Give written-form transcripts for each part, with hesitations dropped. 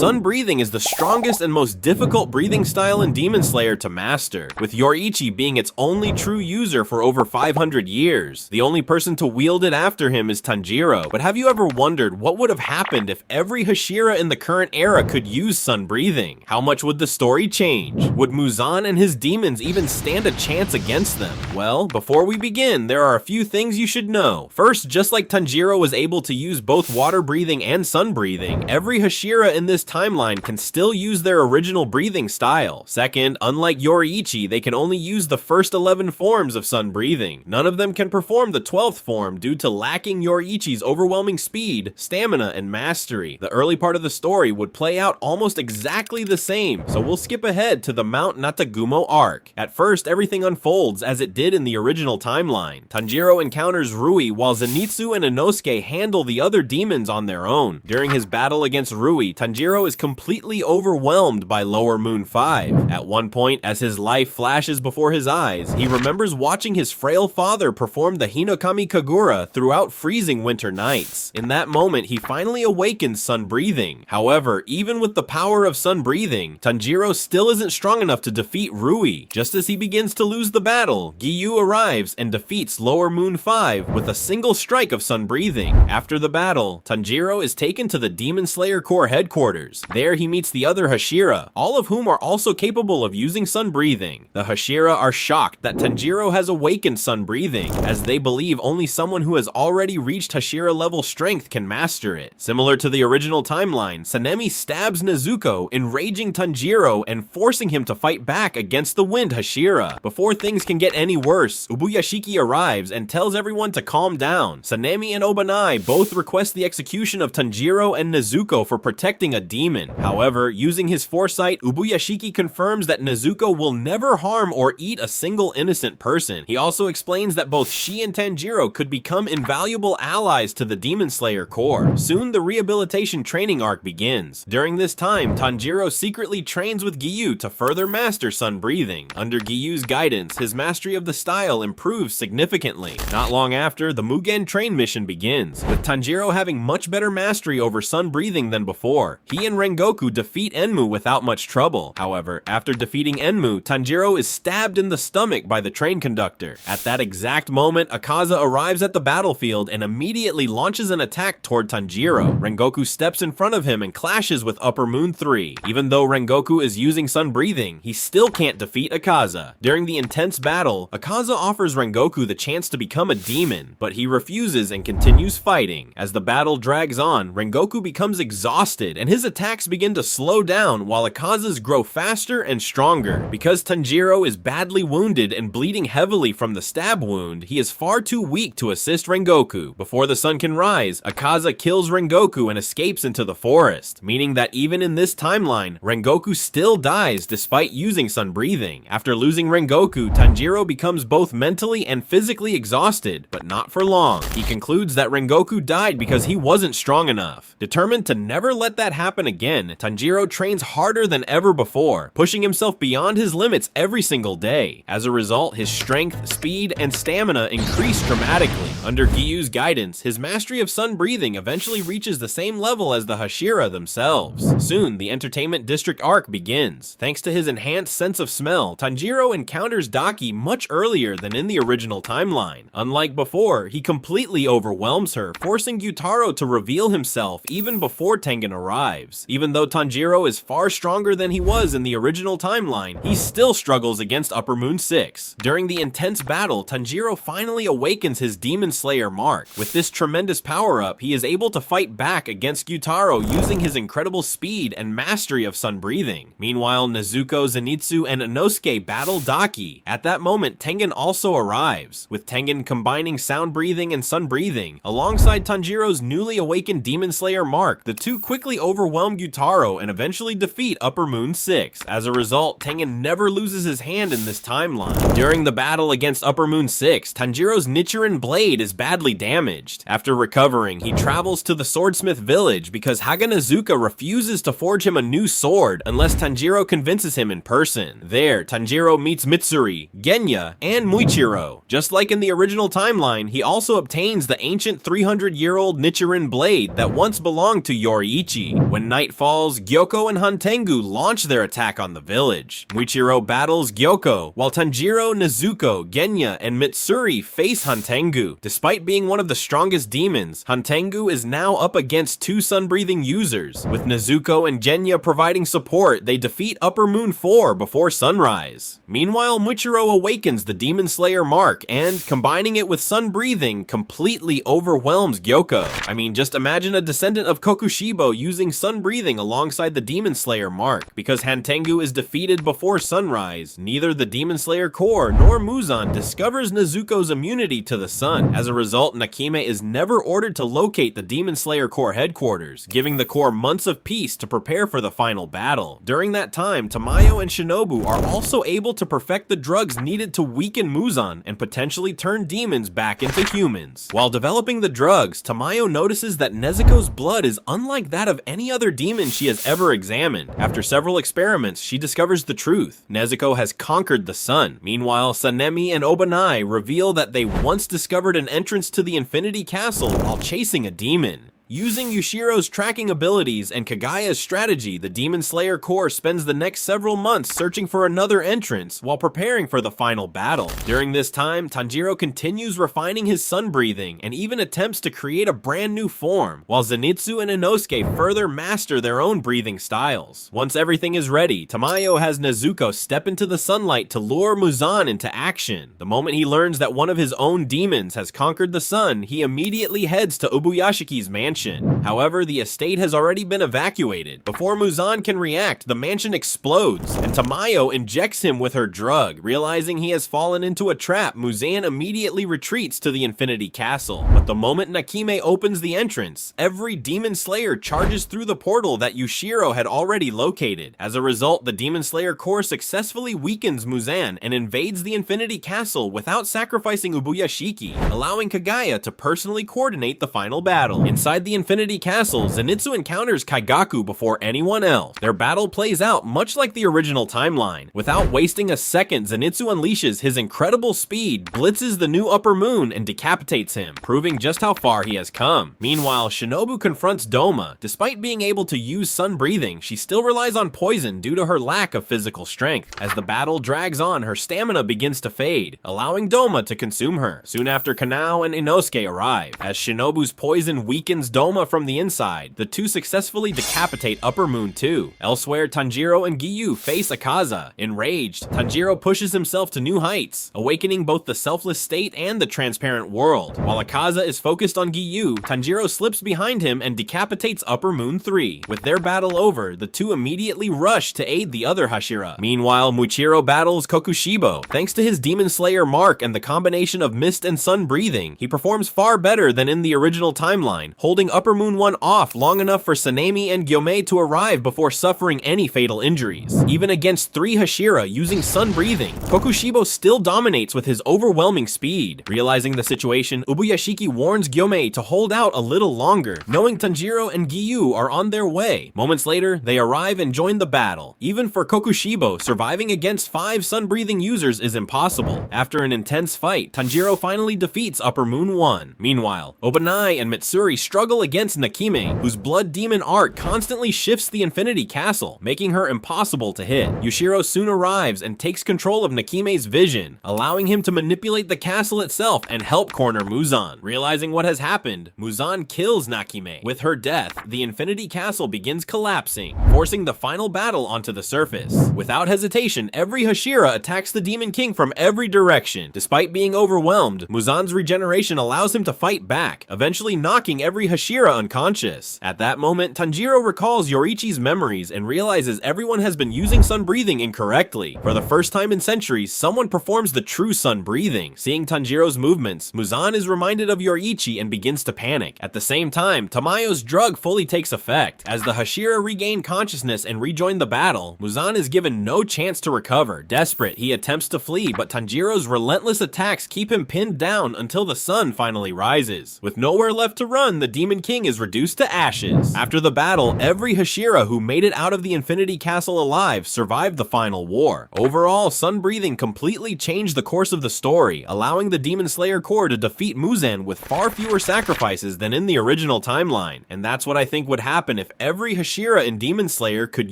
Sun breathing is the strongest and most difficult breathing style in Demon Slayer to master, with Yoriichi being its only true user for over 500 years. The only person to wield it after him is Tanjiro, but have you ever wondered what would have happened if every Hashira in the current era could use Sun breathing? How much would the story change? Would Muzan and his demons even stand a chance against them? Well, before we begin, there are a few things you should know. First, just like Tanjiro was able to use both water breathing and sun breathing, every Hashira in this timeline can still use their original breathing style. Second, unlike Yoriichi, they can only use the first 11 forms of sun breathing. None of them can perform the 12th form due to lacking Yoriichi's overwhelming speed, stamina, and mastery. The early part of the story would play out almost exactly the same, so we'll skip ahead to the Mount Natagumo arc. At first, everything unfolds as it did in the original timeline. Tanjiro encounters Rui while Zenitsu and Inosuke handle the other demons on their own. During his battle against Rui, Tanjiro is completely overwhelmed by Lower Moon 5. At one point, as his life flashes before his eyes, he remembers watching his frail father perform the Hinokami Kagura throughout freezing winter nights. In that moment, he finally awakens sun breathing. However, even with the power of sun breathing, Tanjiro still isn't strong enough to defeat Rui. Just as he begins to lose the battle, Giyu arrives and defeats Lower Moon 5 with a single strike of sun breathing. After the battle, Tanjiro is taken to the Demon Slayer Corps headquarters. There he meets the other Hashira, all of whom are also capable of using sun breathing. The Hashira are shocked that Tanjiro has awakened sun breathing, as they believe only someone who has already reached Hashira level strength can master it. Similar to the original timeline, Sanemi stabs Nezuko, enraging Tanjiro and forcing him to fight back against the Wind Hashira. Before things can get any worse, Ubuyashiki arrives and tells everyone to calm down. Sanemi and Obanai both request the execution of Tanjiro and Nezuko for protecting a demon. However, using his foresight, Ubuyashiki confirms that Nezuko will never harm or eat a single innocent person. He also explains that both she and Tanjiro could become invaluable allies to the Demon Slayer Corps. Soon, the rehabilitation training arc begins. During this time, Tanjiro secretly trains with Giyu to further master sun breathing. Under Giyu's guidance, his mastery of the style improves significantly. Not long after, the Mugen train mission begins, with Tanjiro having much better mastery over sun breathing than before. He and Rengoku defeat Enmu without much trouble. However, after defeating Enmu, Tanjiro is stabbed in the stomach by the train conductor. At that exact moment, Akaza arrives at the battlefield and immediately launches an attack toward Tanjiro. Rengoku steps in front of him and clashes with Upper Moon 3. Even though Rengoku is using sun breathing, he still can't defeat Akaza. During the intense battle, Akaza offers Rengoku the chance to become a demon, but he refuses and continues fighting. As the battle drags on, Rengoku becomes exhausted and his attacks begin to slow down while Akaza's grow faster and stronger. Because Tanjiro is badly wounded and bleeding heavily from the stab wound, he is far too weak to assist Rengoku. Before the sun can rise, Akaza kills Rengoku and escapes into the forest, meaning that even in this timeline, Rengoku still dies despite using sun breathing. After losing Rengoku, Tanjiro becomes both mentally and physically exhausted, but not for long. He concludes that Rengoku died because he wasn't strong enough. Determined to never let that happen again, Tanjiro trains harder than ever before, pushing himself beyond his limits every single day. As a result, his strength, speed, and stamina increase dramatically. Under Giyu's guidance, his mastery of sun breathing eventually reaches the same level as the Hashira themselves. Soon, the Entertainment District arc begins. Thanks to his enhanced sense of smell, Tanjiro encounters Daki much earlier than in the original timeline. Unlike before, he completely overwhelms her, forcing Gyutaro to reveal himself even before Tengen arrives. Even though Tanjiro is far stronger than he was in the original timeline, he still struggles against Upper Moon 6. During the intense battle, Tanjiro finally awakens his Demon Slayer mark. With this tremendous power-up, he is able to fight back against Gyutaro using his incredible speed and mastery of sun breathing. Meanwhile, Nezuko, Zenitsu, and Inosuke battle Daki. At that moment, Tengen also arrives, with Tengen combining sound breathing and sun breathing. Alongside Tanjiro's newly awakened Demon Slayer mark, the two quickly overwhelm Gyutaro and eventually defeat Upper Moon 6. As a result, Tengen never loses his hand in this timeline. During the battle against Upper Moon 6, Tanjiro's Nichiren blade is badly damaged. After recovering, he travels to the swordsmith village because Haganezuka refuses to forge him a new sword unless Tanjiro convinces him in person. There, Tanjiro meets Mitsuri, Genya, and Muichiro. Just like in the original timeline, he also obtains the ancient 300-year-old Nichiren blade that once belonged to Yoriichi. When night falls, Gyoko and Hantengu launch their attack on the village. Muichiro battles Gyoko, while Tanjiro, Nezuko, Genya, and Mitsuri face Hantengu. Despite being one of the strongest demons, Hantengu is now up against two sun-breathing users. With Nezuko and Genya providing support, they defeat Upper Moon 4 before sunrise. Meanwhile, Muichiro awakens the Demon Slayer mark and, combining it with sun-breathing, completely overwhelms Gyoko. I mean, just imagine a descendant of Kokushibo using sun-breathing alongside the Demon Slayer mark. Because Hantengu is defeated before sunrise, neither the Demon Slayer core nor Muzan discovers Nezuko's immunity to the sun. As a result, Nakime is never ordered to locate the Demon Slayer core headquarters, giving the core months of peace to prepare for the final battle. During that time, Tamayo and Shinobu are also able to perfect the drugs needed to weaken Muzan and potentially turn demons back into humans. While developing the drugs, Tamayo notices that Nezuko's blood is unlike that of any other demon she has ever examined. After several experiments, she discovers the truth. Nezuko has conquered the sun. Meanwhile, Sanemi and Obanai reveal that they once discovered an entrance to the Infinity Castle while chasing a demon. Using Yushiro's tracking abilities and Kagaya's strategy, the Demon Slayer Corps spends the next several months searching for another entrance while preparing for the final battle. During this time, Tanjiro continues refining his sun breathing and even attempts to create a brand new form, while Zenitsu and Inosuke further master their own breathing styles. Once everything is ready, Tamayo has Nezuko step into the sunlight to lure Muzan into action. The moment he learns that one of his own demons has conquered the sun, he immediately heads to Ubuyashiki's mansion. However, the estate has already been evacuated. Before Muzan can react, the mansion explodes, and Tamayo injects him with her drug. Realizing he has fallen into a trap, Muzan immediately retreats to the Infinity Castle. But the moment Nakime opens the entrance, every Demon Slayer charges through the portal that Yushiro had already located. As a result, the Demon Slayer Corps successfully weakens Muzan and invades the Infinity Castle without sacrificing Ubuyashiki, allowing Kagaya to personally coordinate the final battle. Inside the Infinity Castle, Zenitsu encounters Kaigaku before anyone else. Their battle plays out much like the original timeline. Without wasting a second, Zenitsu unleashes his incredible speed, blitzes the new Upper Moon, and decapitates him, proving just how far he has come. Meanwhile, Shinobu confronts Doma. Despite being able to use sun breathing, she still relies on poison due to her lack of physical strength. As the battle drags on, her stamina begins to fade, allowing Doma to consume her. Soon after, Kanao and Inosuke arrive. As Shinobu's poison weakens Doma from the inside, the two successfully decapitate Upper Moon 2. Elsewhere, Tanjiro and Giyu face Akaza. Enraged, Tanjiro pushes himself to new heights, awakening both the selfless state and the transparent world. While Akaza is focused on Giyu, Tanjiro slips behind him and decapitates Upper Moon 3. With their battle over, the two immediately rush to aid the other Hashira. Meanwhile, Muichiro battles Kokushibo. Thanks to his Demon Slayer mark and the combination of mist and sun breathing, he performs far better than in the original timeline, holding Upper Moon 1 off long enough for Sanemi and Gyomei to arrive before suffering any fatal injuries. Even against 3 Hashira using sun breathing, Kokushibo still dominates with his overwhelming speed. Realizing the situation, Ubuyashiki warns Gyomei to hold out a little longer, knowing Tanjiro and Giyu are on their way. Moments later, they arrive and join the battle. Even for Kokushibo, surviving against 5 sun breathing users is impossible. After an intense fight, Tanjiro finally defeats Upper Moon 1. Meanwhile, Obanai and Mitsuri struggle against Nakime, whose blood demon art constantly shifts the Infinity Castle, making her impossible to hit. Yushiro soon arrives and takes control of Nakime's vision, allowing him to manipulate the castle itself and help corner Muzan. Realizing what has happened, Muzan kills Nakime. With her death, the Infinity Castle begins collapsing, forcing the final battle onto the surface. Without hesitation, every Hashira attacks the Demon King from every direction. Despite being overwhelmed, Muzan's regeneration allows him to fight back, eventually knocking every Hashira unconscious. At that moment, Tanjiro recalls Yorichi's memories and realizes everyone has been using sun breathing incorrectly. For the first time in centuries, someone performs the true sun breathing. Seeing Tanjiro's movements, Muzan is reminded of Yorichi and begins to panic. At the same time, Tamayo's drug fully takes effect. As the Hashira regain consciousness and rejoin the battle, Muzan is given no chance to recover. Desperate, he attempts to flee, but Tanjiro's relentless attacks keep him pinned down until the sun finally rises. With nowhere left to run, the demon Demon King is reduced to ashes. After the battle, every Hashira who made it out of the Infinity Castle alive survived the final war. Overall, Sun Breathing completely changed the course of the story, allowing the Demon Slayer Corps to defeat Muzan with far fewer sacrifices than in the original timeline. And that's what I think would happen if every Hashira in Demon Slayer could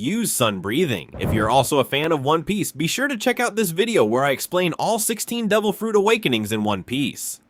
use Sun Breathing. If you're also a fan of One Piece, be sure to check out this video where I explain all 16 Devil Fruit Awakenings in One Piece.